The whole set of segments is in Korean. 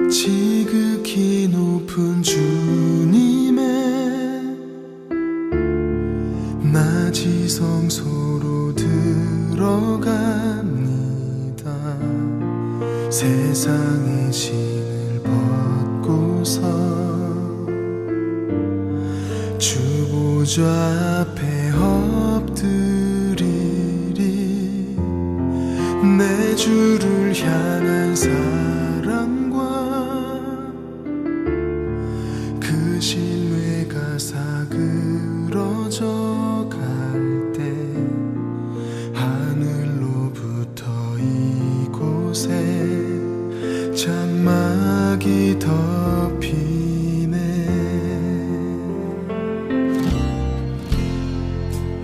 지극히 높은 주님의 낮이 성소로 들어갑니다. 세상의 신을 벗고서 주 보좌 앞에 엎드리리. 내 주를 향한 사랑과 그 신뢰가 사그러져 갈 때 하늘로부터 이곳에 장막이 덮이네.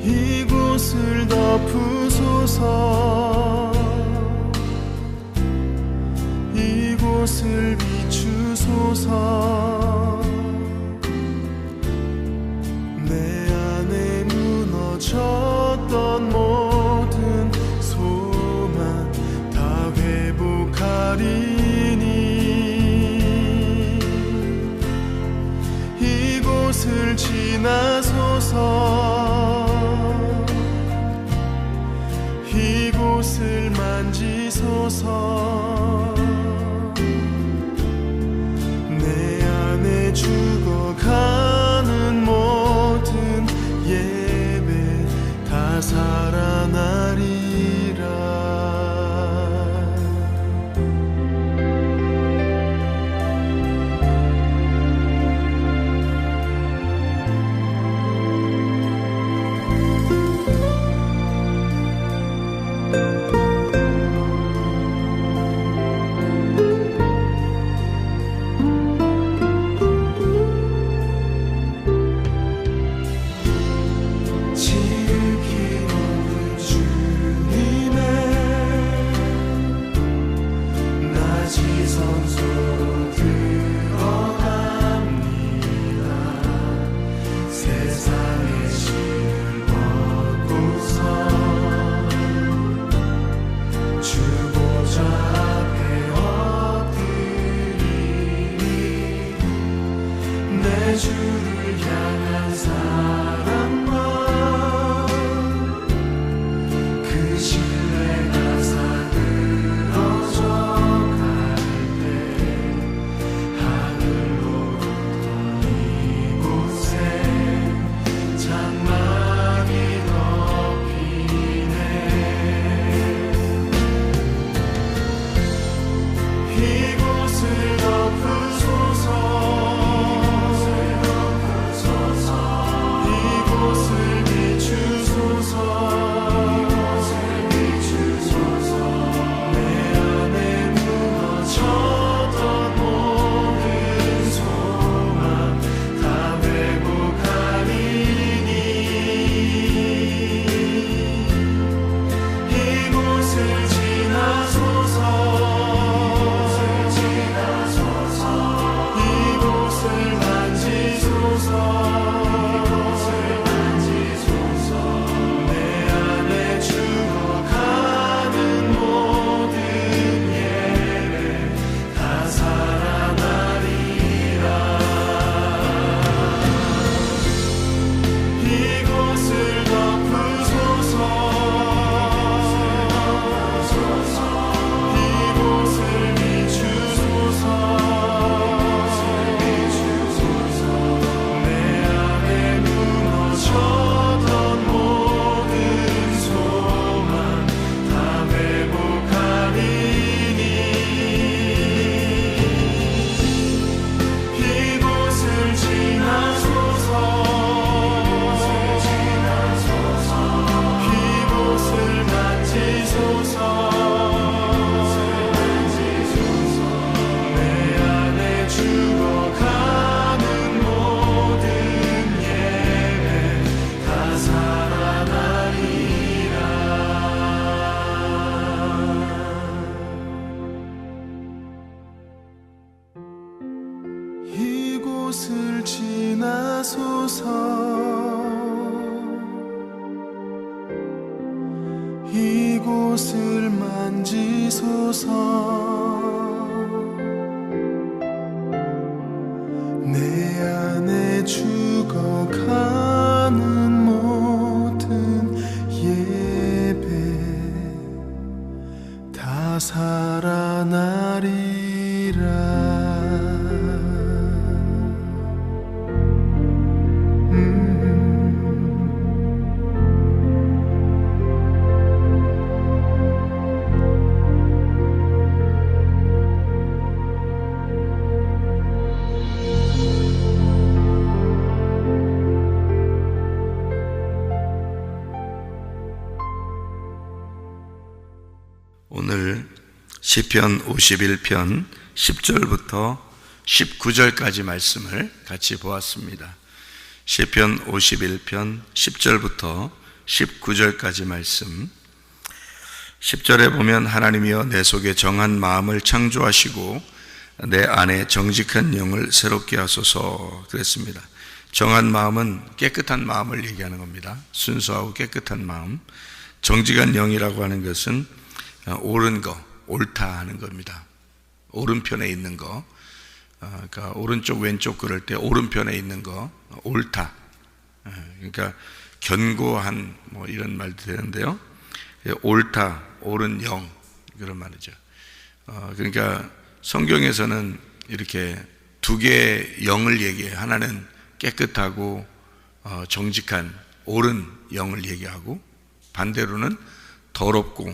이곳을 덮으소서. 이곳을 비추소서. 내 안에 무너졌던 모든 소망 다 회복하리니. 이곳을 지나소서. 이곳을 만지소서. 내 안에 죽어가는 모든 예배 다 살아나리라. 주를 향한 사랑과 그 신뢰가 사그러져 갈 때 하늘로부터 이곳에 장막이 덮이네. 이곳을 덮으소서. 이곳을 지나소서. 이 이곳을 만지소서. 시편 51편 10절부터 19절까지 말씀을 같이 보았습니다. 시편 51편 10절부터 19절까지 말씀. 10절에 보면 하나님이여 내 속에 정한 마음을 창조하시고 내 안에 정직한 영을 새롭게 하소서 그랬습니다. 정한 마음은 깨끗한 마음을 얘기하는 겁니다. 순수하고 깨끗한 마음. 정직한 영이라고 하는 것은 옳은 거, 옳다 하는 겁니다. 오른편에 있는 거, 그러니까 오른쪽 왼쪽 그럴 때 오른편에 있는 거 옳다. 그러니까 견고한 뭐 이런 말도 되는데요. 옳다, 옳은 영 그런 말이죠. 그러니까 성경에서는 이렇게 두 개의 영을 얘기해요. 하나는 깨끗하고 정직한 옳은 영을 얘기하고, 반대로는 더럽고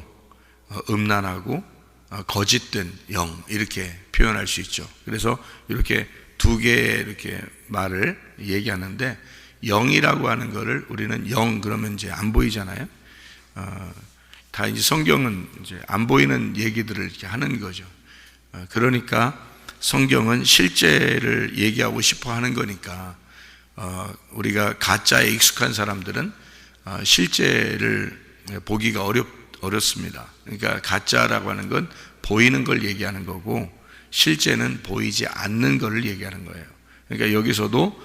음란하고 거짓된 영, 이렇게 표현할 수 있죠. 그래서 이렇게 두 개의 이렇게 말을 얘기하는데, 영이라고 하는 거를 우리는 영 그러면 이제 안 보이잖아요. 다 이제 성경은 이제 안 보이는 얘기들을 이렇게 하는 거죠. 그러니까 성경은 실제를 얘기하고 싶어 하는 거니까, 우리가 가짜에 익숙한 사람들은 실제를 보기가 어렵습니다. 그러니까 가짜라고 하는 건 보이는 걸 얘기하는 거고, 실제는 보이지 않는 것을 얘기하는 거예요. 그러니까 여기서도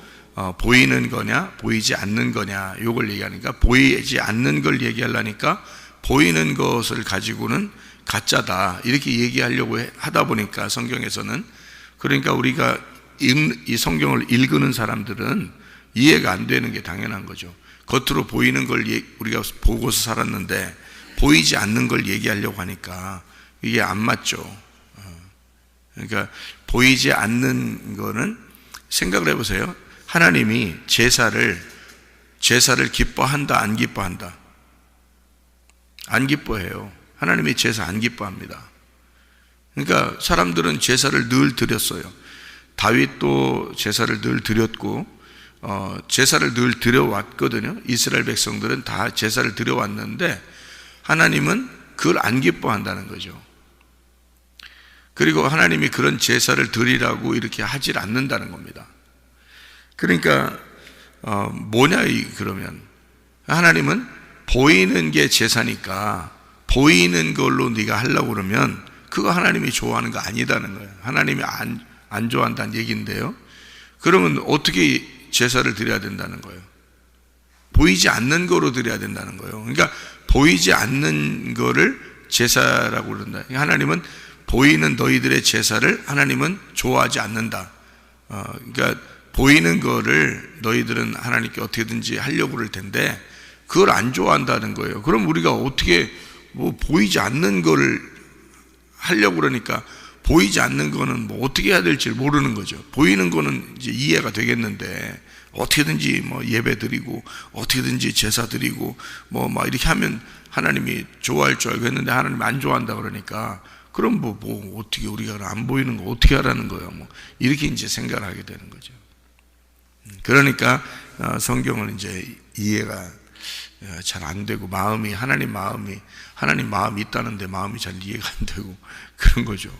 보이는 거냐 보이지 않는 거냐 이걸 얘기하니까, 보이지 않는 걸 얘기하려니까 보이는 것을 가지고는 가짜다 이렇게 얘기하려고 하다 보니까 성경에서는, 그러니까 우리가 이 성경을 읽는 사람들은 이해가 안 되는 게 당연한 거죠. 겉으로 보이는 걸 우리가 보고서 살았는데 보이지 않는 걸 얘기하려고 하니까 이게 안 맞죠. 그러니까 보이지 않는 거는, 생각을 해보세요. 하나님이 제사를 기뻐한다 안 기뻐한다? 안 기뻐해요. 하나님이 제사 안 기뻐합니다. 그러니까 사람들은 제사를 늘 드렸어요. 다윗도 제사를 늘 드렸고, 제사를 늘 드려왔거든요. 이스라엘 백성들은 다 제사를 드려왔는데 하나님은 그걸 안 기뻐한다는 거죠. 그리고 하나님이 그런 제사를 드리라고 이렇게 하질 않는다는 겁니다. 그러니까 뭐냐 그러면, 하나님은 보이는 게 제사니까 보이는 걸로 네가 하려고 그러면 그거 하나님이 좋아하는 거 아니다는 거예요. 하나님이 안 좋아한다는 얘기인데요. 그러면 어떻게 제사를 드려야 된다는 거예요? 보이지 않는 거로 드려야 된다는 거예요. 그러니까 보이지 않는 거를 제사라고 그런다. 하나님은 보이는 너희들의 제사를 하나님은 좋아하지 않는다. 그러니까 보이는 거를 너희들은 하나님께 어떻게든지 하려고 그럴 텐데 그걸 안 좋아한다는 거예요. 그럼 우리가 어떻게 뭐 보이지 않는 거를 하려고 그러니까, 보이지 않는 거는 뭐 어떻게 해야 될지 모르는 거죠. 보이는 거는 이제 이해가 되겠는데 어떻게든지 뭐 예배 드리고 어떻게든지 제사 드리고 뭐 막 이렇게 하면 하나님이 좋아할 줄 알고 했는데 하나님 안 좋아한다 그러니까, 그럼 뭐 어떻게 우리가 안 보이는 거 어떻게 하라는 거예요? 뭐 이렇게 이제 생각을 하게 되는 거죠. 그러니까 성경은 이제 이해가 잘 안 되고, 하나님 마음이 있다는데 마음이 잘 이해가 안 되고 그런 거죠.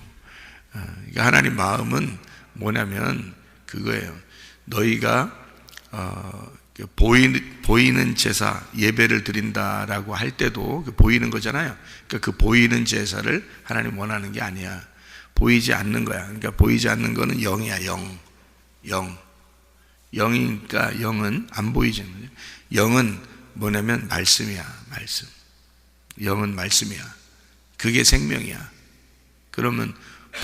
그러니까 하나님 마음은 뭐냐면 그거예요. 너희가 보이는 제사, 예배를 드린다라고 할 때도 보이는 거잖아요. 그러니까 그 보이는 제사를 하나님 원하는 게 아니야. 보이지 않는 거야. 그러니까 보이지 않는 거는 영이야. 영이니까 영은 안 보이잖아요. 영은 뭐냐면 말씀이야. 말씀. 영은 말씀이야. 그게 생명이야. 그러면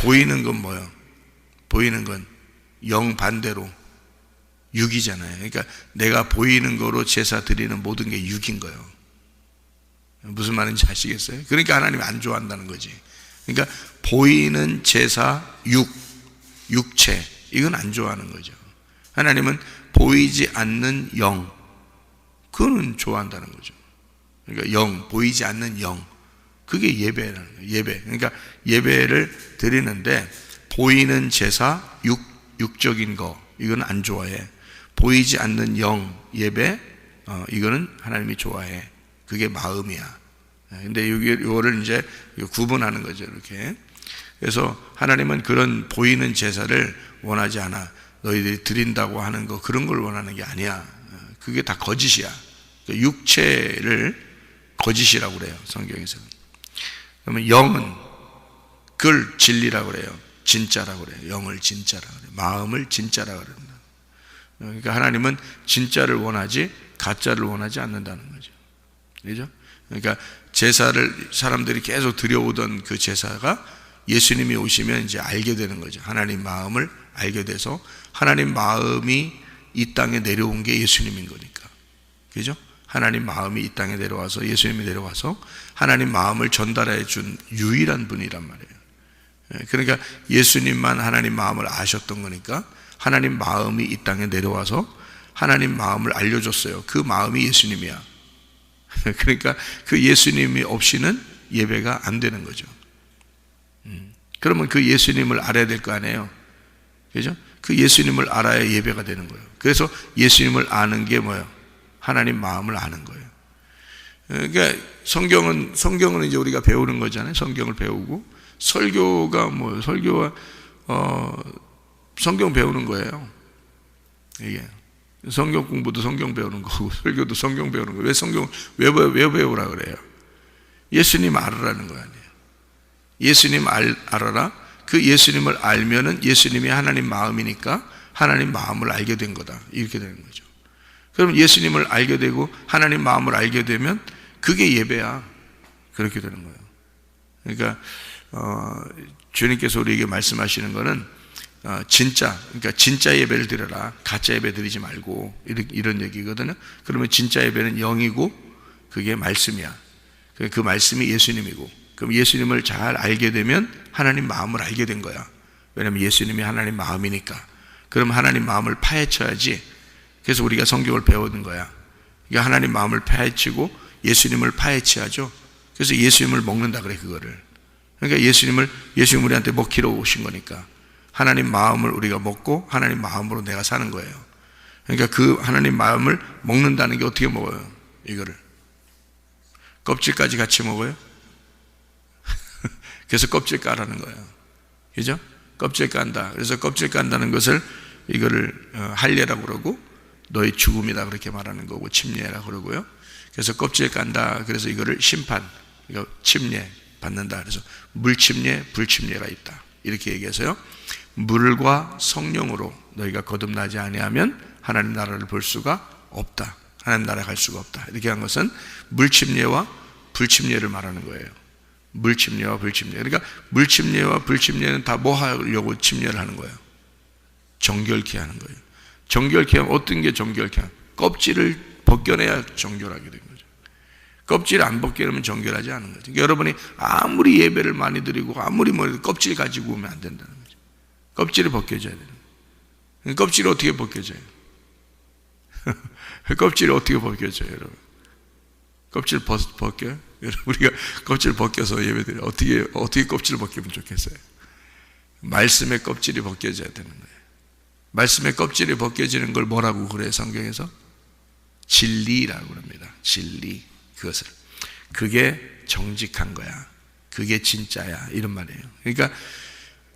보이는 건 뭐예요? 보이는 건 영 반대로 육이잖아요. 그러니까 내가 보이는 거로 제사 드리는 모든 게 육인 거예요. 무슨 말인지 아시겠어요? 그러니까 하나님이 안 좋아한다는 거지. 그러니까 보이는 제사, 육체, 이건 안 좋아하는 거죠. 하나님은 보이지 않는 영, 그거는 좋아한다는 거죠. 그러니까 영, 보이지 않는 영, 그게 예배라는 거예요. 예배. 그러니까 예배를 드리는데 보이는 제사, 육적인 거, 이건 안 좋아해. 보이지 않는 영, 예배, 이거는 하나님이 좋아해. 그게 마음이야. 근데 요거를 이제 구분하는 거죠. 이렇게 그래서 하나님은 그런 보이는 제사를 원하지 않아. 너희들이 드린다고 하는 거, 그런 걸 원하는 게 아니야. 그게 다 거짓이야. 육체를 거짓이라고 그래요, 성경에서는. 그러면 영은 그걸 진리라고 그래요. 진짜라고 그래요. 영을 진짜라고 그래요. 마음을 진짜라고 그래요. 그러니까 하나님은 진짜를 원하지 가짜를 원하지 않는다는 거죠. 그죠? 그러니까 제사를 사람들이 계속 드려오던 그 제사가 예수님이 오시면 이제 알게 되는 거죠. 하나님 마음을 알게 돼서 하나님 마음이 이 땅에 내려온 게 예수님인 거니까. 그죠? 하나님 마음이 이 땅에 내려와서 예수님이 내려와서 하나님 마음을 전달해 준 유일한 분이란 말이에요. 그러니까 예수님만 하나님 마음을 아셨던 거니까 하나님 마음이 이 땅에 내려와서 하나님 마음을 알려줬어요. 그 마음이 예수님이야. 그러니까 그 예수님이 없이는 예배가 안 되는 거죠. 그러면 그 예수님을 알아야 될 거 아니에요. 그죠? 그 예수님을 알아야 예배가 되는 거예요. 그래서 예수님을 아는 게 뭐예요? 하나님 마음을 아는 거예요. 그러니까 성경은 이제 우리가 배우는 거잖아요. 성경을 배우고 설교가 설교와 성경 배우는 거예요. 이게 성경 공부도 성경 배우는 거고 설교도 성경 배우는 거예요. 왜 성경 왜 배우라 그래요? 예수님 알으라는 거 아니에요. 예수님 알아라. 그 예수님을 알면은 예수님이 하나님 마음이니까 하나님 마음을 알게 된 거다. 이렇게 되는 거죠. 그럼 예수님을 알게 되고 하나님 마음을 알게 되면 그게 예배야. 그렇게 되는 거예요. 그러니까 주님께서 우리에게 말씀하시는 거는 그러니까 진짜 예배를 드려라. 가짜 예배 드리지 말고 이런 얘기거든요. 그러면 진짜 예배는 영이고 그게 말씀이야. 그 말씀이 예수님이고, 그럼 예수님을 잘 알게 되면 하나님 마음을 알게 된 거야. 왜냐하면 예수님이 하나님 마음이니까. 그럼 하나님 마음을 파헤쳐야지. 그래서 우리가 성경을 배우는 거야. 그러니까 하나님 마음을 파헤치고 예수님을 파헤쳐야죠. 그래서 예수님을 먹는다 그래, 그거를. 그러니까 예수님 우리한테 먹히러 오신 거니까 하나님 마음을 우리가 먹고 하나님 마음으로 내가 사는 거예요. 그러니까 그 하나님 마음을 먹는다는 게 어떻게 먹어요? 이거를 껍질까지 같이 먹어요. 그래서 껍질 까라는 거예요. 그죠? 껍질 깐다. 그래서 껍질 깐다는 것을 이거를 할례라고 그러고 너의 죽음이다 그렇게 말하는 거고 침례라고 그러고요. 그래서 껍질 깐다. 그래서 이거를 심판, 이거 침례 받는다. 그래서 물침례, 불침례가 있다. 이렇게 얘기해서요. 물과 성령으로 너희가 거듭나지 아니하면 하나님 나라를 볼 수가 없다. 하나님 나라에 갈 수가 없다. 이렇게 한 것은 물침례와 불침례를 말하는 거예요. 물침례와 불침례. 그러니까 물침례와 불침례는 다 뭐 하려고 침례를 하는 거예요? 정결케 하는 거예요. 정결케 하면 어떤 게 정결케 하면 껍질을 벗겨내야 정결하게 된 거죠. 껍질 안 벗겨내면 정결하지 않은 거죠. 그러니까 여러분이 아무리 예배를 많이 드리고 아무리 껍질 가지고 오면 안 된다는 거죠. 껍질을 벗겨줘야 되는 거예요. 껍질을 어떻게 벗겨져요? 껍질을 어떻게 벗겨져요, 여러분? 껍질 벗겨요? 여러분, 우리가 껍질 벗겨서 예배드려요. 어떻게 껍질을 벗기면 좋겠어요? 말씀의 껍질이 벗겨져야 되는 거예요. 말씀의 껍질이 벗겨지는 걸 뭐라고 그래요, 성경에서? 진리라고 합니다. 진리. 그것을. 그게 정직한 거야. 그게 진짜야. 이런 말이에요. 그러니까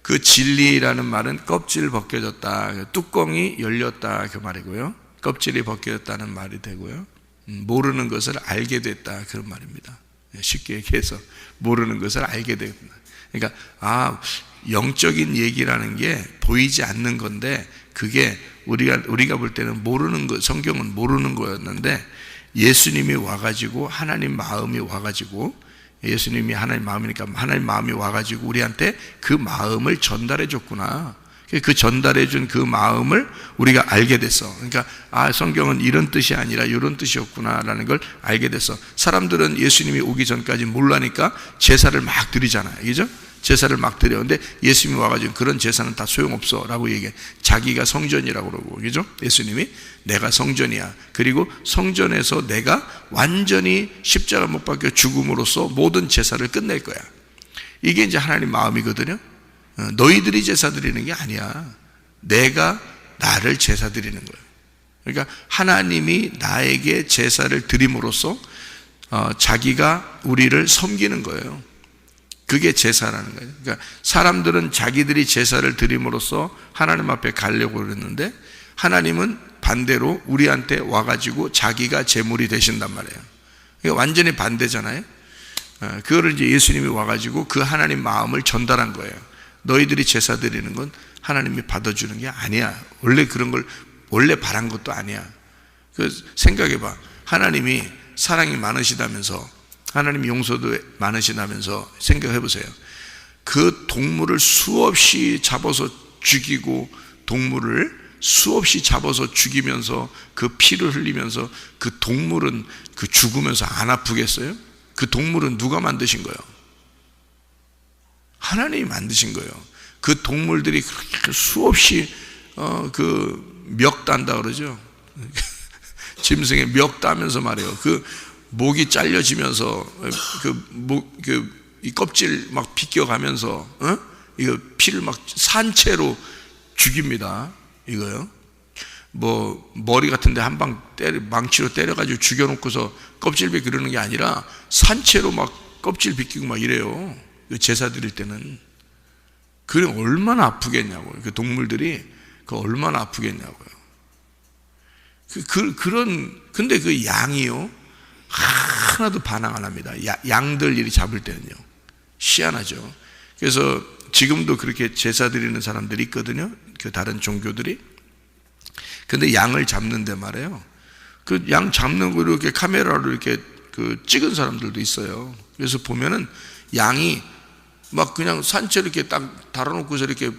그 진리라는 말은 껍질 벗겨졌다, 뚜껑이 열렸다 그 말이고요. 껍질이 벗겨졌다는 말이 되고요. 모르는 것을 알게 됐다 그런 말입니다. 쉽게 얘기해서 모르는 것을 알게 됐다. 그러니까 영적인 얘기라는 게 보이지 않는 건데 그게 우리가 볼 때는 모르는 거, 성경은 모르는 거였는데 예수님이 와가지고 하나님 마음이 와가지고 예수님이 하나님 마음이니까 하나님 마음이 와가지고 우리한테 그 마음을 전달해 줬구나. 그 전달해 준 그 마음을 우리가 알게 됐어. 그러니까 성경은 이런 뜻이 아니라 이런 뜻이었구나라는 걸 알게 됐어. 사람들은 예수님이 오기 전까지 몰라니까 제사를 막 드리잖아요. 그죠? 제사를 막 드려. 근데 예수님이 와가지고 그런 제사는 다 소용없어 라고 얘기해. 자기가 성전이라고 그러고, 그죠? 예수님이 내가 성전이야. 그리고 성전에서 내가 완전히 십자가 못 박혀 죽음으로써 모든 제사를 끝낼 거야. 이게 이제 하나님 마음이거든요. 너희들이 제사 드리는 게 아니야. 내가 나를 제사 드리는 거예요. 그러니까 하나님이 나에게 제사를 드림으로써 자기가 우리를 섬기는 거예요. 그게 제사라는 거예요. 그러니까 사람들은 자기들이 제사를 드림으로써 하나님 앞에 가려고 그랬는데 하나님은 반대로 우리한테 와가지고 자기가 제물이 되신단 말이에요. 그러니까 완전히 반대잖아요. 그거를 이제 예수님이 와가지고 그 하나님 마음을 전달한 거예요. 너희들이 제사 드리는 건 하나님이 받아주는 게 아니야. 원래 그런 걸 원래 바란 것도 아니야. 생각해봐. 하나님이 사랑이 많으시다면서, 하나님 용서도 많으시다면서 생각해보세요. 그 동물을 수없이 잡아서 죽이고, 동물을 수없이 잡아서 죽이면서 그 피를 흘리면서 그 동물은 그 죽으면서 안 아프겠어요? 그 동물은 누가 만드신 거예요? 하나님이 만드신 거예요. 그 동물들이 그렇게 수없이 그 멱단다 그러죠. 짐승에 멱다면서 말이에요. 그 목이 잘려지면서 이 껍질 막 비껴가면서 이거 피를 막 산채로 죽입니다. 이거요. 뭐 머리 같은데 한 방 망치로 때려가지고 죽여놓고서 껍질 벗기는 게 아니라 산채로 막 껍질 벗기고 막 이래요. 제사 드릴 때는. 그게 얼마나 아프겠냐고요. 그 동물들이 그 얼마나 아프겠냐고요. 근데 그 양이요, 하나도 반항 안 합니다. 양들 일이 잡을 때는요. 희한하죠. 그래서 지금도 그렇게 제사 드리는 사람들이 있거든요. 그 다른 종교들이. 근데 양을 잡는데 말이에요. 그 양 잡는 거 이렇게 카메라로 이렇게 그 찍은 사람들도 있어요. 그래서 보면은 양이 막 그냥 산채로 이렇게 딱 달아놓고서 이렇게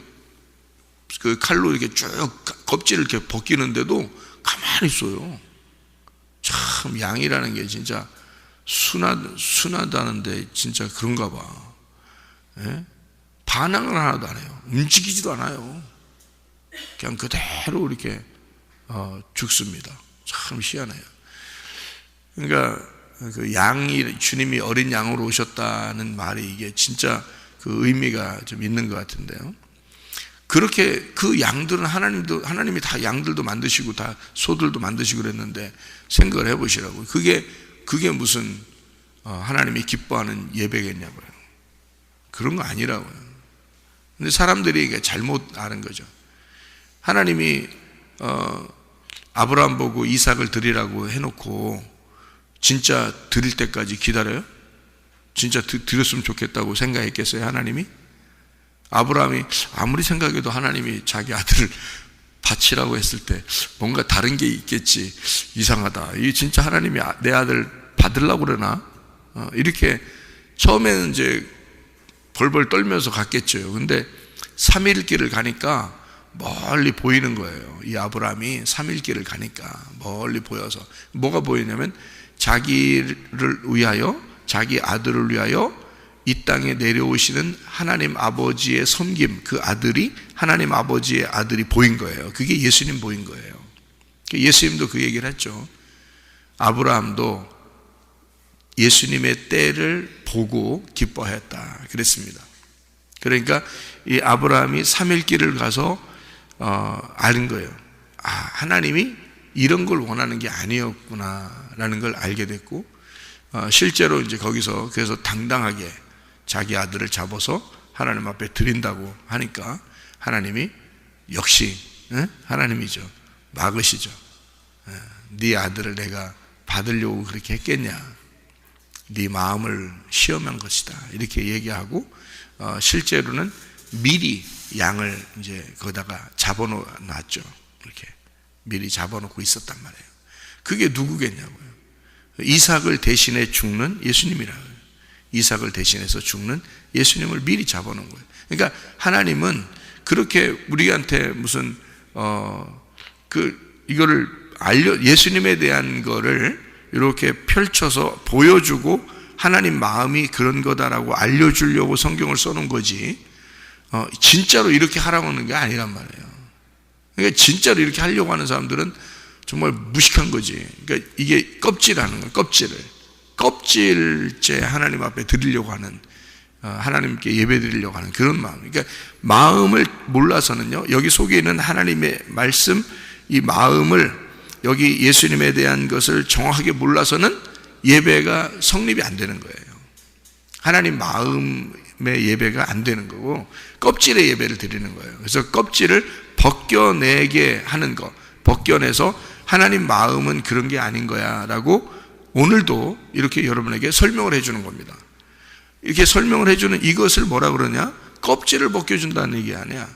그 칼로 이렇게 쭉 껍질을 이렇게 벗기는데도 가만히 있어요. 참 양이라는 게 진짜 순하다는데 진짜 그런가 봐. 예? 반항을 하나도 안 해요. 움직이지도 않아요. 그냥 그대로 이렇게 죽습니다. 참 희한해요. 그러니까 그 양이, 주님이 어린 양으로 오셨다는 말이 이게 진짜 그 의미가 좀 있는 것 같은데요. 그렇게 그 양들은 하나님이 다 양들도 만드시고 다 소들도 만드시고 그랬는데 생각을 해보시라고요. 그게 무슨 하나님이 기뻐하는 예배겠냐고요. 그런 거 아니라고요. 근데 사람들이 이게 잘못 아는 거죠. 하나님이 아브라함 보고 이삭을 드리라고 해놓고 진짜 드릴 때까지 기다려요? 진짜 드렸으면 좋겠다고 생각했겠어요, 하나님이? 아브라함이 아무리 생각해도 하나님이 자기 아들을 바치라고 했을 때 뭔가 다른 게 있겠지. 이상하다. 이 진짜 하나님이 내 아들 받으려고 그러나? 이렇게 처음에는 이제 벌벌 떨면서 갔겠죠. 근데 3일 길을 가니까 멀리 보이는 거예요. 이 아브라함이 3일 길을 가니까 멀리 보여서 뭐가 보이냐면 자기를 위하여, 자기 아들을 위하여 이 땅에 내려오시는 하나님 아버지의 섬김, 그 아들이 하나님 아버지의 아들이 보인 거예요. 그게 예수님 보인 거예요. 예수님도 그 얘기를 했죠. 아브라함도 예수님의 때를 보고 기뻐했다 그랬습니다. 그러니까 이 아브라함이 3일 길을 가서 아는 거예요. 하나님이 이런 걸 원하는 게 아니었구나라는 걸 알게 됐고, 실제로 이제 거기서 그래서 당당하게 자기 아들을 잡아서 하나님 앞에 드린다고 하니까 하나님이 역시 하나님이죠. 막으시죠. 네 아들을 내가 받으려고 그렇게 했겠냐? 네 마음을 시험한 것이다. 이렇게 얘기하고 실제로는 미리 양을 이제 거기다가 잡아놓았죠. 이렇게 미리 잡아놓고 있었단 말이에요. 그게 누구겠냐고요? 이삭을 대신해 죽는 예수님이라고요. 이삭을 대신해서 죽는 예수님을 미리 잡아놓은 거예요. 그러니까 하나님은 그렇게 우리한테 무슨 이거를 예수님에 대한 거를 이렇게 펼쳐서 보여주고 하나님 마음이 그런 거다라고 알려주려고 성경을 써놓은 거지, 진짜로 이렇게 하라고 하는 게 아니란 말이에요. 그러니까 진짜로 이렇게 하려고 하는 사람들은 정말 무식한 거지. 그러니까 이게 껍질하는 거예요. 껍질째 하나님 앞에 드리려고 하는, 하나님께 예배 드리려고 하는 그런 마음. 그러니까 마음을 몰라서는요, 여기 속에 있는 하나님의 말씀, 이 마음을, 여기 예수님에 대한 것을 정확하게 몰라서는 예배가 성립이 안 되는 거예요. 하나님 예배가 안 되는 거고 껍질의 예배를 드리는 거예요. 그래서 껍질을 벗겨내게 하는 것, 벗겨내서 하나님 마음은 그런 게 아닌 거야 라고 오늘도 이렇게 여러분에게 설명을 해주는 겁니다. 이렇게 설명을 해주는 이것을 뭐라 그러냐? 껍질을 벗겨준다는 얘기 아니야.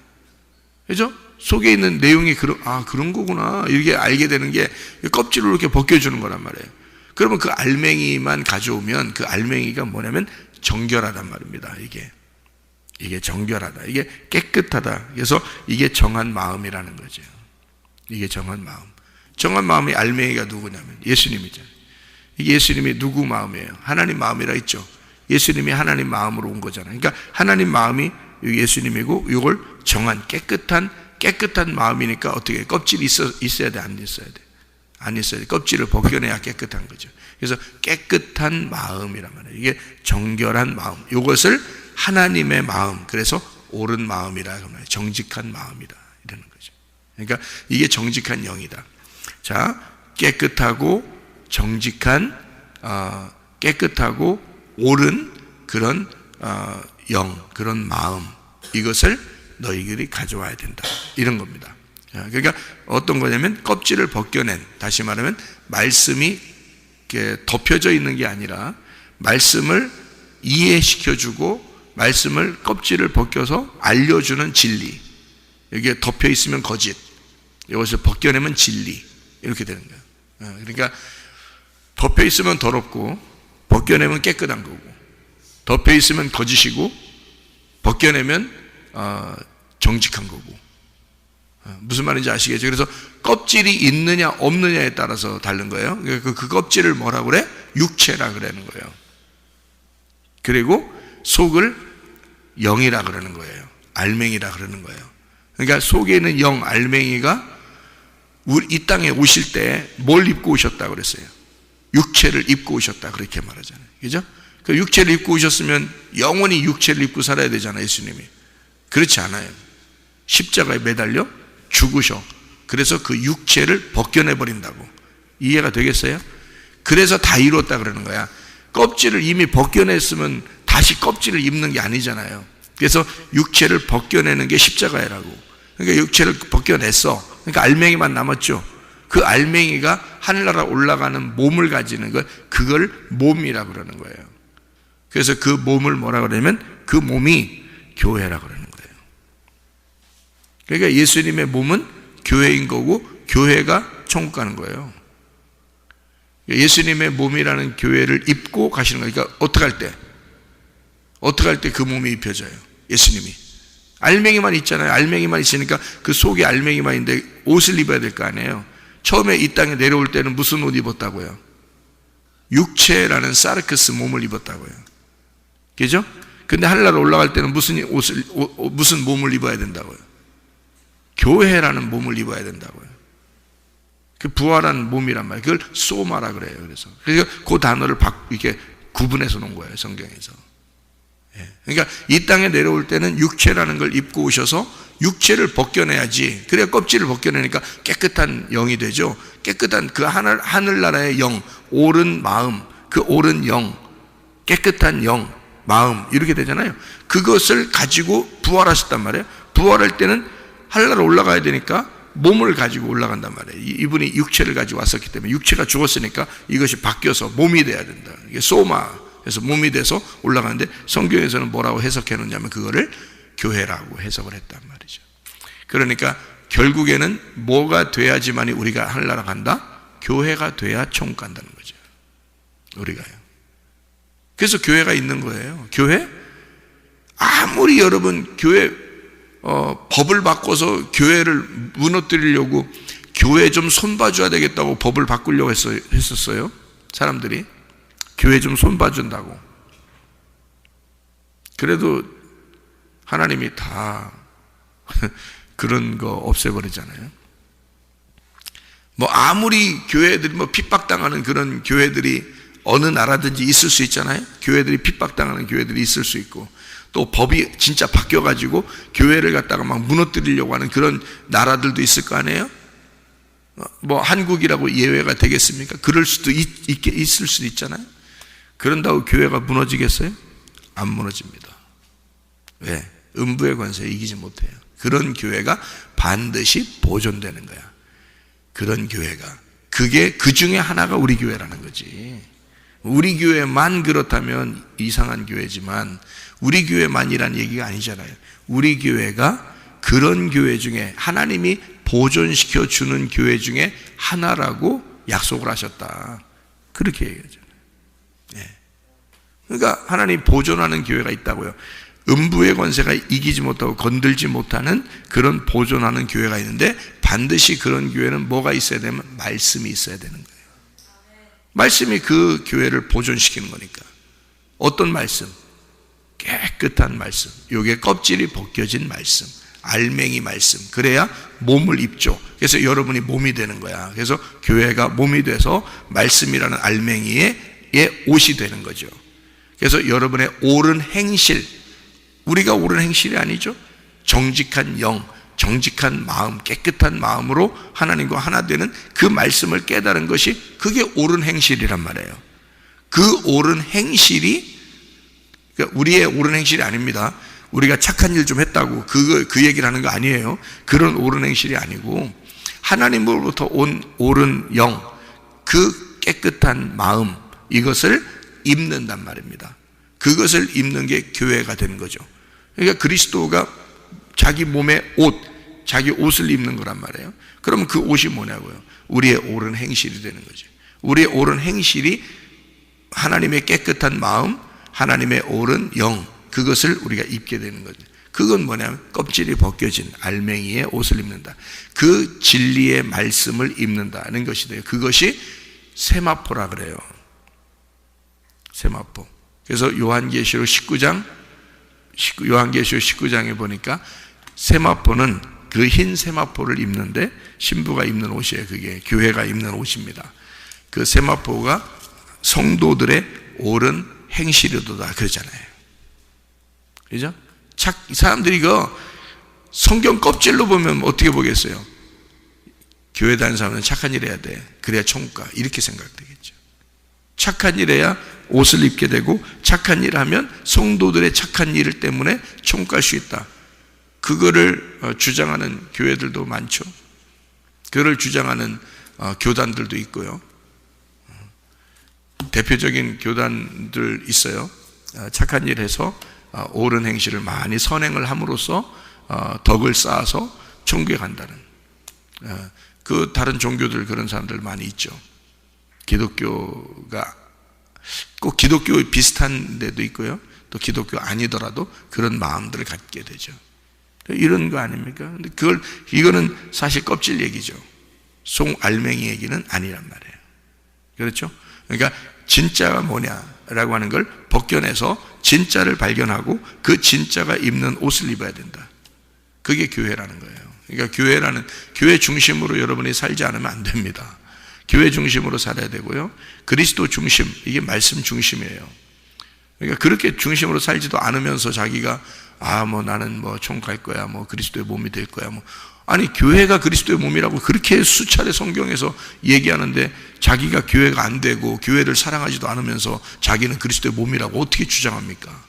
그죠? 속에 있는 내용이 그런 거구나 이렇게 알게 되는 게 껍질을 이렇게 벗겨주는 거란 말이에요. 그러면 그 알맹이만 가져오면 그 알맹이가 뭐냐면 정결하단 말입니다. 이게 정결하다, 이게 깨끗하다. 그래서 이게 정한 마음이라는 거죠. 이게 정한 마음. 정한 마음의 알맹이가 누구냐면 예수님이잖아요. 이게 예수님이 누구 마음이에요? 하나님 마음이라 했죠. 예수님이 하나님 마음으로 온 거잖아요. 그러니까 하나님 마음이 예수님이고 이걸 정한 깨끗한 마음이니까 어떻게 껍질이 있어야 돼? 안 있어야 돼? 안 있어야 돼. 껍질을 벗겨내야 깨끗한 거죠. 그래서 깨끗한 마음이란 말이에요. 이게 정결한 마음. 이것을 하나님의 마음, 그래서 옳은 마음이라 하면 정직한 마음이다 이러는 거죠. 그러니까 이게 정직한 영이다. 자, 깨끗하고 정직한 깨끗하고 옳은 그런 영, 그런 마음, 이것을 너희들이 가져와야 된다 이런 겁니다. 그러니까 어떤 거냐면 껍질을 벗겨낸, 다시 말하면 말씀이 이렇게 덮여져 있는 게 아니라 말씀을 이해시켜주고 말씀을 껍질을 벗겨서 알려주는 진리. 여기에 덮여 있으면 거짓, 이것을 벗겨내면 진리, 이렇게 되는 거예요. 그러니까 덮여 있으면 더럽고 벗겨내면 깨끗한 거고, 덮여 있으면 거짓이고 벗겨내면 정직한 거고. 무슨 말인지 아시겠죠? 그래서 껍질이 있느냐 없느냐에 따라서 다른 거예요. 그 껍질을 뭐라고 그래? 육체라 그러는 거예요. 그리고 속을 영이라 그러는 거예요. 알맹이라 그러는 거예요. 그러니까 속에 있는 영, 알맹이가 이 땅에 오실 때 뭘 입고 오셨다 그랬어요? 육체를 입고 오셨다 그렇게 말하잖아요. 그죠? 그 육체를 입고 오셨으면 영원히 육체를 입고 살아야 되잖아요. 예수님이. 그렇지 않아요. 십자가에 매달려 죽으셔. 그래서 그 육체를 벗겨내 버린다고. 이해가 되겠어요? 그래서 다 이뤘다 그러는 거야. 껍질을 이미 벗겨냈으면 다시 껍질을 입는 게 아니잖아요. 그래서 육체를 벗겨내는 게 십자가라고. 그러니까 육체를 벗겨냈어. 그러니까 알맹이만 남았죠. 그 알맹이가 하늘나라 올라가는 몸을 가지는 것, 그걸 몸이라 그러는 거예요. 그래서 그 몸을 뭐라 그러냐면 그 몸이 교회라 그러는 거예요. 그러니까 예수님의 몸은 교회인 거고 교회가 천국 가는 거예요. 예수님의 몸이라는 교회를 입고 가시는 거예요. 그러니까 어떻게 할 때 그 몸이 입혀져요? 예수님이. 알맹이만 있잖아요. 알맹이만 있으니까 그 속에 알맹이만 있는데 옷을 입어야 될 거 아니에요. 처음에 이 땅에 내려올 때는 무슨 옷 입었다고요? 육체라는 사르크스 몸을 입었다고요. 그죠? 근데 하늘나라 올라갈 때는 무슨 몸을 입어야 된다고요? 교회라는 몸을 입어야 된다고요. 그 부활한 몸이란 말이에요. 그걸 소마라 그래요. 그래서 그 단어를 이렇게 구분해서 놓은 거예요. 성경에서. 그러니까 이 땅에 내려올 때는 육체라는 걸 입고 오셔서 육체를 벗겨내야지. 그래야 껍질을 벗겨내니까 깨끗한 영이 되죠. 깨끗한 그 하늘나라의 영, 옳은 마음, 그 옳은 영, 깨끗한 영, 마음, 이렇게 되잖아요. 그것을 가지고 부활하셨단 말이에요. 부활할 때는 하늘나라 올라가야 되니까 몸을 가지고 올라간단 말이에요. 이분이 육체를 가지고 왔었기 때문에 육체가 죽었으니까 이것이 바뀌어서 몸이 돼야 된다. 이게 소마. 그래서 몸이 돼서 올라가는데 성경에서는 뭐라고 해석해 놓냐면 그거를 교회라고 해석을 했단 말이죠. 그러니까 결국에는 뭐가 돼야지만이 우리가 하늘나라 간다? 교회가 돼야 천국 간다는 거죠. 우리가요. 그래서 교회가 있는 거예요. 교회? 아무리 여러분 교회 법을 바꿔서 교회를 무너뜨리려고 교회 좀 손봐줘야 되겠다고 법을 바꾸려고 했었어요. 사람들이. 교회 좀 손봐준다고. 그래도 하나님이 다 그런 거 없애버리잖아요. 뭐 아무리 교회들이 뭐 핍박당하는 그런 교회들이 어느 나라든지 있을 수 있잖아요. 교회들이 핍박당하는 교회들이 있을 수 있고 또 법이 진짜 바뀌어가지고 교회를 갖다가 막 무너뜨리려고 하는 그런 나라들도 있을 거 아니에요. 뭐 한국이라고 예외가 되겠습니까? 그럴 수도 있을 수도 있잖아요. 그런다고 교회가 무너지겠어요? 안 무너집니다. 왜? 음부의 권세에 이기지 못해요. 그런 교회가 반드시 보존되는 거야. 그런 교회가. 그게 그 중에 하나가 우리 교회라는 거지. 우리 교회만 그렇다면 이상한 교회지만 우리 교회만이란 얘기가 아니잖아요. 우리 교회가 그런 교회 중에 하나님이 보존시켜 주는 교회 중에 하나라고 약속을 하셨다. 그렇게 얘기하잖아요. 예. 그러니까 하나님 보존하는 교회가 있다고요. 음부의 권세가 이기지 못하고 건들지 못하는 그런 보존하는 교회가 있는데 반드시 그런 교회는 뭐가 있어야 되면 말씀이 있어야 되는 거예요. 말씀이 그 교회를 보존시키는 거니까. 어떤 말씀? 깨끗한 말씀. 요게 껍질이 벗겨진 말씀. 알맹이 말씀. 그래야 몸을 입죠. 그래서 여러분이 몸이 되는 거야. 그래서 교회가 몸이 돼서 말씀이라는 알맹이의 옷이 되는 거죠. 그래서 여러분의 옳은 행실, 우리가 옳은 행실이 아니죠. 정직한 영, 정직한 마음, 깨끗한 마음으로 하나님과 하나 되는 그 말씀을 깨달은 것이 그게 옳은 행실이란 말이에요. 그 옳은 행실이 그러니까 우리의 옳은 행실이 아닙니다. 우리가 착한 일 좀 했다고 그 얘기를 하는 거 아니에요. 그런 옳은 행실이 아니고 하나님으로부터 온 옳은 영, 그 깨끗한 마음, 이것을 입는단 말입니다. 그것을 입는 게 교회가 되는 거죠. 그러니까 그리스도가 자기 몸의 옷, 자기 옷을 입는 거란 말이에요. 그러면 그 옷이 뭐냐고요? 우리의 옳은 행실이 되는 거죠. 우리의 옳은 행실이 하나님의 깨끗한 마음, 하나님의 옳은 영, 그것을 우리가 입게 되는 거죠. 그건 뭐냐면 껍질이 벗겨진 알맹이의 옷을 입는다. 그 진리의 말씀을 입는다는 것이 돼요. 그것이 세마포라 그래요. 세마포. 그래서 요한계시록 19장에 보니까 세마포는 그 흰 세마포를 입는데 신부가 입는 옷이에요. 그게 교회가 입는 옷입니다. 그 세마포가 성도들의 옳은 행실이도다 그러잖아요. 그죠? 사람들이 그 성경 껍질로 보면 어떻게 보겠어요? 교회 다니는 사람은 착한 일 해야 돼. 그래야 천국 가. 이렇게 생각되겠죠. 착한 일 해야 옷을 입게 되고 착한 일 하면 성도들의 착한 일 때문에 천국 갈 수 있다. 그거를 주장하는 교회들도 많죠. 그거를 주장하는 교단들도 있고요. 대표적인 교단들 있어요. 착한 일 해서 옳은 행실을 많이 선행을 함으로써 덕을 쌓아서 천국에 간다는 그 다른 종교들 그런 사람들 많이 있죠. 기독교가 꼭 기독교 비슷한 데도 있고요. 또 기독교 아니더라도 그런 마음들을 갖게 되죠. 이런 거 아닙니까? 근데 이거는 사실 껍질 얘기죠. 송 알맹이 얘기는 아니란 말이에요. 그렇죠? 그러니까 진짜가 뭐냐라고 하는 걸 벗겨내서 진짜를 발견하고 그 진짜가 입는 옷을 입어야 된다. 그게 교회라는 거예요. 그러니까 교회 중심으로 여러분이 살지 않으면 안 됩니다. 교회 중심으로 살아야 되고요. 그리스도 중심, 이게 말씀 중심이에요. 그러니까 그렇게 중심으로 살지도 않으면서 자기가 나는 천국 갈 거야, 그리스도의 몸이 될 거야, 아니 교회가 그리스도의 몸이라고 그렇게 수차례 성경에서 얘기하는데 자기가 교회가 안 되고 교회를 사랑하지도 않으면서 자기는 그리스도의 몸이라고 어떻게 주장합니까?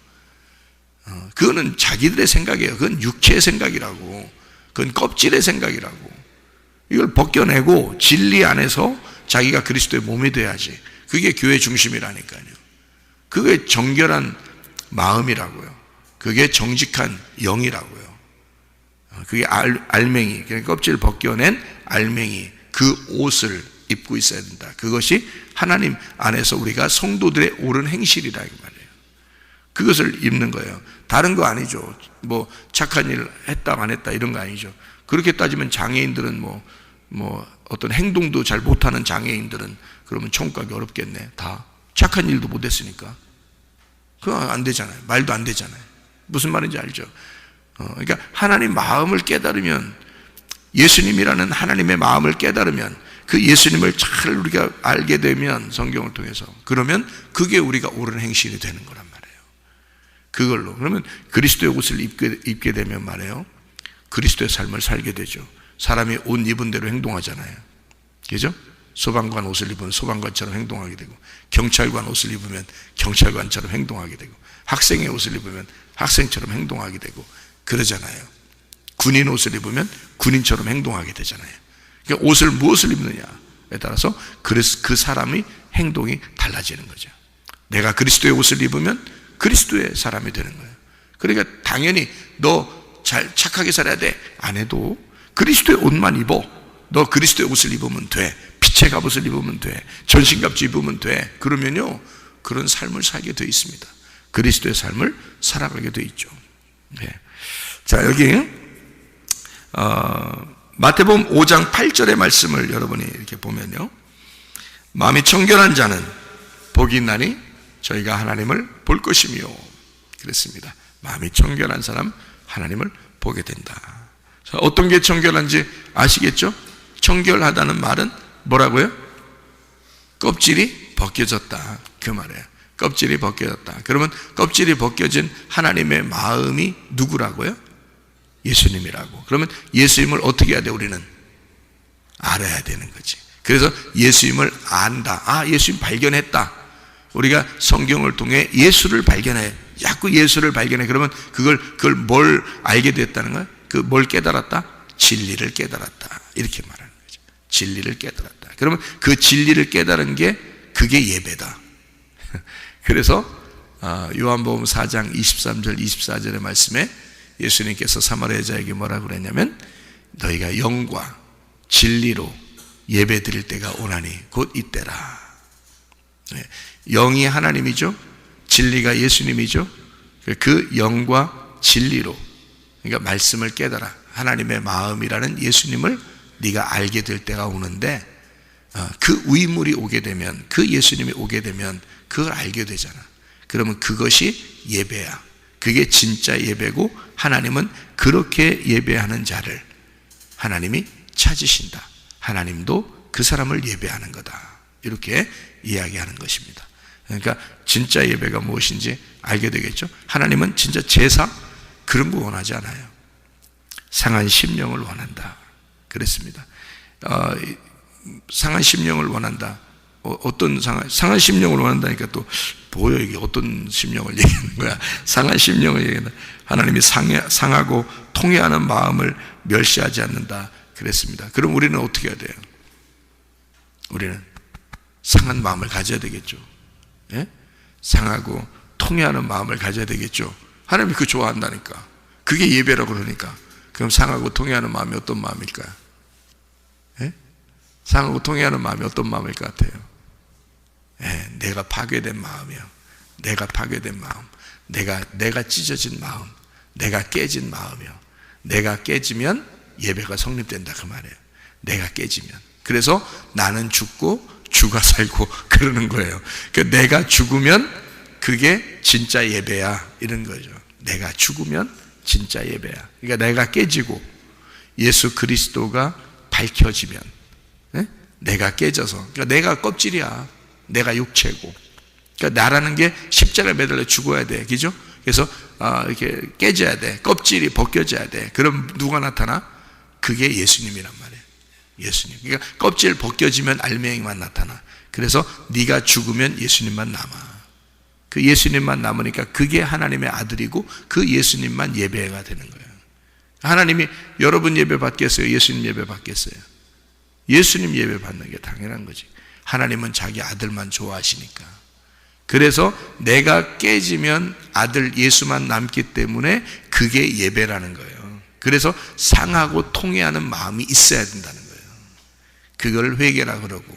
그거는 자기들의 생각이에요. 그건 육체의 생각이라고, 그건 껍질의 생각이라고. 이걸 벗겨내고 진리 안에서 자기가 그리스도의 몸이 돼야지. 그게 교회 중심이라니까요. 그게 정결한 마음이라고요. 그게 정직한 영이라고요. 그게 알맹이, 그러니까 껍질을 벗겨낸 알맹이, 그 옷을 입고 있어야 된다. 그것이 하나님 안에서 우리가 성도들의 옳은 행실이라 이 말이에요. 그것을 입는 거예요. 다른 거 아니죠. 착한 일을 했다 안 했다 이런 거 아니죠. 그렇게 따지면 장애인들은 어떤 행동도 잘 못하는 장애인들은 그러면 천국 가기 어렵겠네. 다 착한 일도 못했으니까 그거 안 되잖아요. 말도 안 되잖아요. 무슨 말인지 알죠? 그러니까 하나님 마음을 깨달으면, 예수님이라는 하나님의 마음을 깨달으면, 그 예수님을 잘 우리가 알게 되면 성경을 통해서, 그러면 그게 우리가 옳은 행실이 되는 거란 말이에요. 그걸로 그러면 그리스도의 옷을 입게 되면 말이에요, 그리스도의 삶을 살게 되죠. 사람이 옷 입은 대로 행동하잖아요. 그죠? 소방관 옷을 입으면 소방관처럼 행동하게 되고, 경찰관 옷을 입으면 경찰관처럼 행동하게 되고, 학생의 옷을 입으면 학생처럼 행동하게 되고 그러잖아요. 군인 옷을 입으면 군인처럼 행동하게 되잖아요. 그러니까 옷을 무엇을 입느냐에 따라서 그 사람의 행동이 달라지는 거죠. 내가 그리스도의 옷을 입으면 그리스도의 사람이 되는 거예요. 그러니까 당연히 너 잘 착하게 살아야 돼 안 해도 그리스도의 옷만 입어. 너 그리스도의 옷을 입으면 돼. 빛의 갑옷을 입으면 돼. 전신갑주 입으면 돼. 그러면요, 그런 삶을 살게 되어 있습니다. 그리스도의 삶을 살아가게 되어 있죠. 네. 자, 여기 마태복음 5장 8절의 말씀을 여러분이 이렇게 보면요, 마음이 청결한 자는 복이 있나니 저희가 하나님을 볼 것이며, 그랬습니다. 마음이 청결한 사람 하나님을 보게 된다. 자, 어떤 게 청결한지 아시겠죠? 청결하다는 말은 뭐라고요? 껍질이 벗겨졌다, 그 말이에요. 껍질이 벗겨졌다. 그러면 껍질이 벗겨진 하나님의 마음이 누구라고요? 예수님이라고. 그러면 예수님을 어떻게 해야 돼? 우리는 알아야 되는 거지. 그래서 예수님을 안다. 아, 예수님 발견했다. 우리가 성경을 통해 예수를 발견해. 자꾸 예수를 발견해. 그러면 그걸 뭘 알게 됐다는 거야? 뭘 깨달았다? 진리를 깨달았다. 이렇게 말하는 거죠. 진리를 깨달았다. 그러면 그 진리를 깨달은 게 그게 예배다. 그래서 요한복음 4장 23절 24절의 말씀에 예수님께서 사마리아 여자에게 뭐라고 그랬냐면, 너희가 영과 진리로 예배 드릴 때가 오나니 곧 이때라. 영이 하나님이죠. 진리가 예수님이죠. 그 영과 진리로, 그러니까 말씀을 깨달아 하나님의 마음이라는 예수님을 네가 알게 될 때가 오는데, 그 위물이 오게 되면, 그 예수님이 오게 되면 그걸 알게 되잖아. 그러면 그것이 예배야. 그게 진짜 예배고, 하나님은 그렇게 예배하는 자를 하나님이 찾으신다. 하나님도 그 사람을 예배하는 거다. 이렇게 이야기하는 것입니다. 그러니까 진짜 예배가 무엇인지 알게 되겠죠. 하나님은 진짜 제사 그런 거 원하지 않아요. 상한 심령을 원한다. 그랬습니다. 상한 심령을 원한다. 어떤 상한 심령을 원한다니까 또 보여, 이게 어떤 심령을 얘기하는 거야. 상한 심령을 얘기한다. 하나님이 상하고 통회하는 마음을 멸시하지 않는다. 그랬습니다. 그럼 우리는 어떻게 해야 돼요? 우리는 상한 마음을 가져야 되겠죠. 예? 상하고 통회하는 마음을 가져야 되겠죠. 하나님이 그거 좋아한다니까. 그게 예배라고 그러니까. 그럼 상하고 통회하는 마음이 어떤 마음일까요? 예? 상하고 통회하는 마음이 어떤 마음일 것 같아요? 예, 내가 파괴된 마음이요. 내가 파괴된 마음. 내가 찢어진 마음. 내가 깨진 마음이요. 내가 깨지면 예배가 성립된다, 그 말이에요. 내가 깨지면. 그래서 나는 죽고 주가 살고 그러는 거예요. 그러니까 내가 죽으면 그게 진짜 예배야, 이런 거죠. 내가 죽으면 진짜 예배야. 그러니까 내가 깨지고 예수 그리스도가 밝혀지면, 네? 내가 깨져서, 그러니까 내가 껍질이야. 내가 육체고, 그러니까 나라는 게 십자가에 매달려 죽어야 돼, 그죠? 그래서 이렇게 깨져야 돼. 껍질이 벗겨져야 돼. 그럼 누가 나타나? 그게 예수님이란 말이에요. 예수님. 그러니까 껍질 벗겨지면 알맹이만 나타나. 그래서 네가 죽으면 예수님만 남아. 그 예수님만 남으니까 그게 하나님의 아들이고, 그 예수님만 예배가 되는 거예요. 하나님이 여러분 예배 받겠어요? 예수님 예배 받겠어요? 예수님 예배 받는 게 당연한 거지. 하나님은 자기 아들만 좋아하시니까. 그래서 내가 깨지면 아들 예수만 남기 때문에 그게 예배라는 거예요. 그래서 상하고 통회하는 마음이 있어야 된다는 거예요. 그걸 회개라 그러고.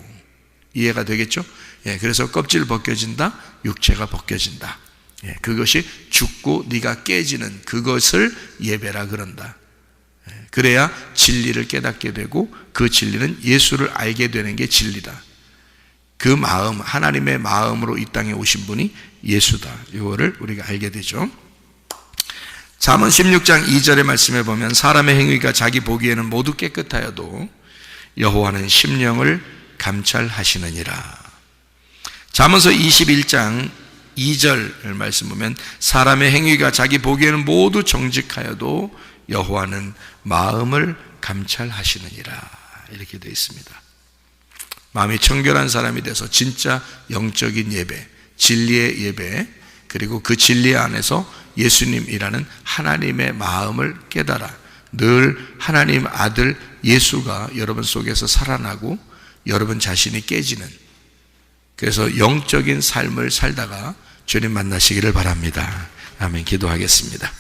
이해가 되겠죠? 예, 그래서 껍질 벗겨진다, 육체가 벗겨진다. 예, 그것이 죽고 네가 깨지는 그것을 예배라 그런다. 예, 그래야 진리를 깨닫게 되고, 그 진리는 예수를 알게 되는 게 진리다. 그 마음, 하나님의 마음으로 이 땅에 오신 분이 예수다. 이거를 우리가 알게 되죠. 잠언 16장 2절의 말씀에 보면, 사람의 행위가 자기 보기에는 모두 깨끗하여도 여호와는 심령을 감찰하시느니라. 잠언서 21장 2절 말씀 보면, 사람의 행위가 자기 보기에는 모두 정직하여도 여호와는 마음을 감찰하시느니라. 이렇게 되어 있습니다. 마음이 청결한 사람이 돼서 진짜 영적인 예배, 진리의 예배, 그리고 그 진리 안에서 예수님이라는 하나님의 마음을 깨달아 늘 하나님 아들 예수가 여러분 속에서 살아나고 여러분 자신이 깨지는, 그래서 영적인 삶을 살다가 주님 만나시기를 바랍니다. 아멘. 기도하겠습니다.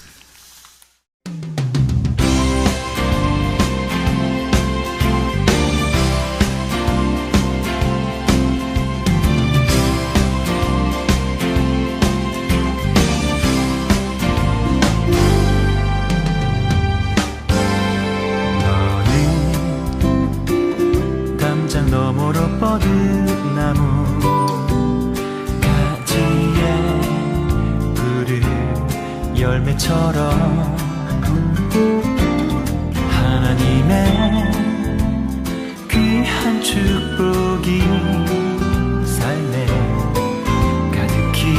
너머로 뻗은 나무 가지에 푸른 열매처럼 하나님의 귀한 축복이 삶에 가득히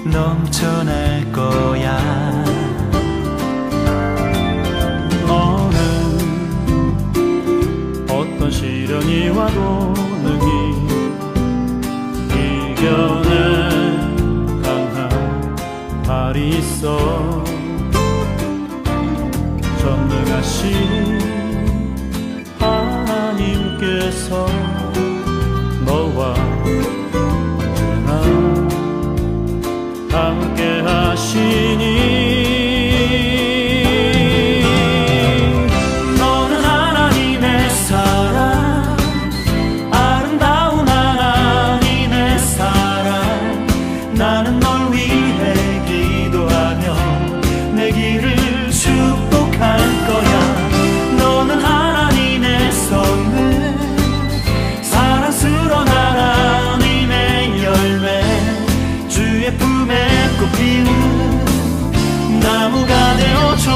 넘쳐날 거야. 시련이 와도 능히 이겨낼 강한 발이 있어. 전능하신 하나님께서 너와 언제나 함께 하시니 나무가 되어줘.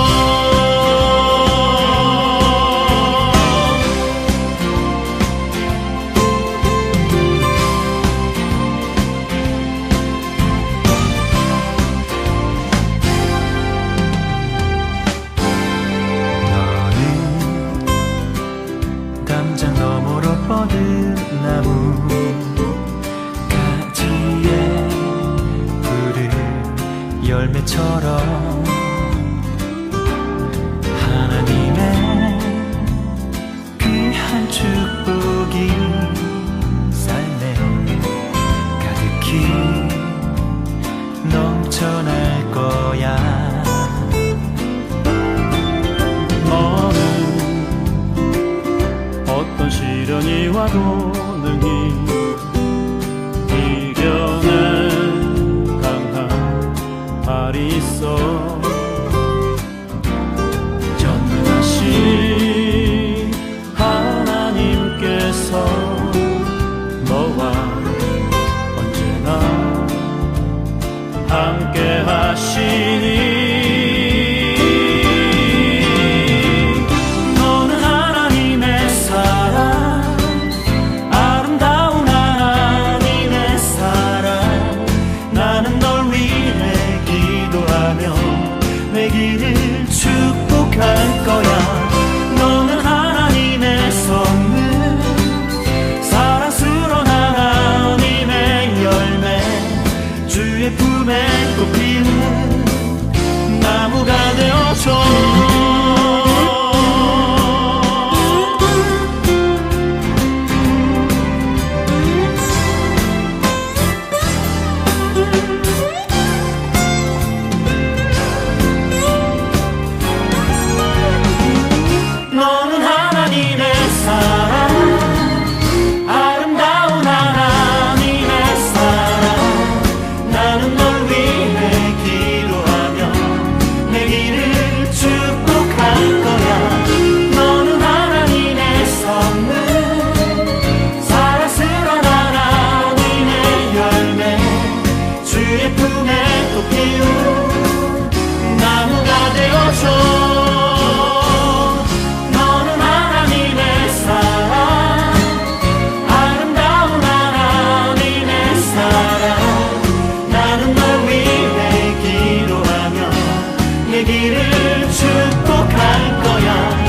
너는 담장 너머로 뻗은 나무 가지에 푸른 열매처럼 하나님의 귀한 축복이 삶에 가득히 넘쳐날 거야. 너는 어떤 시련이 와도 능히 이겨낼 강한 발이 있어. 전능하신 하나님께서 너와 언제나 함께 하시니 너는 하나님의 사랑, 아름다운 하나님의 사랑. 나는 널 위해 기도하며 내 길을 축복할 거야. 너는 하나님의 선물, 사랑스러운 하나님의 열매, 주의 품에 꽃 피우는 나무가 되어줘. 너는 하나님의 사랑, 아름다운 하나님의 사랑. 나는 널 위해 기도하며 내 길을 축복할 거야. 너는 하나님의 선물, 사랑스러운 하나님의 열매, 주의 품에 꽃 피운 나무가 되어줘. 내 길을 축복할 거야.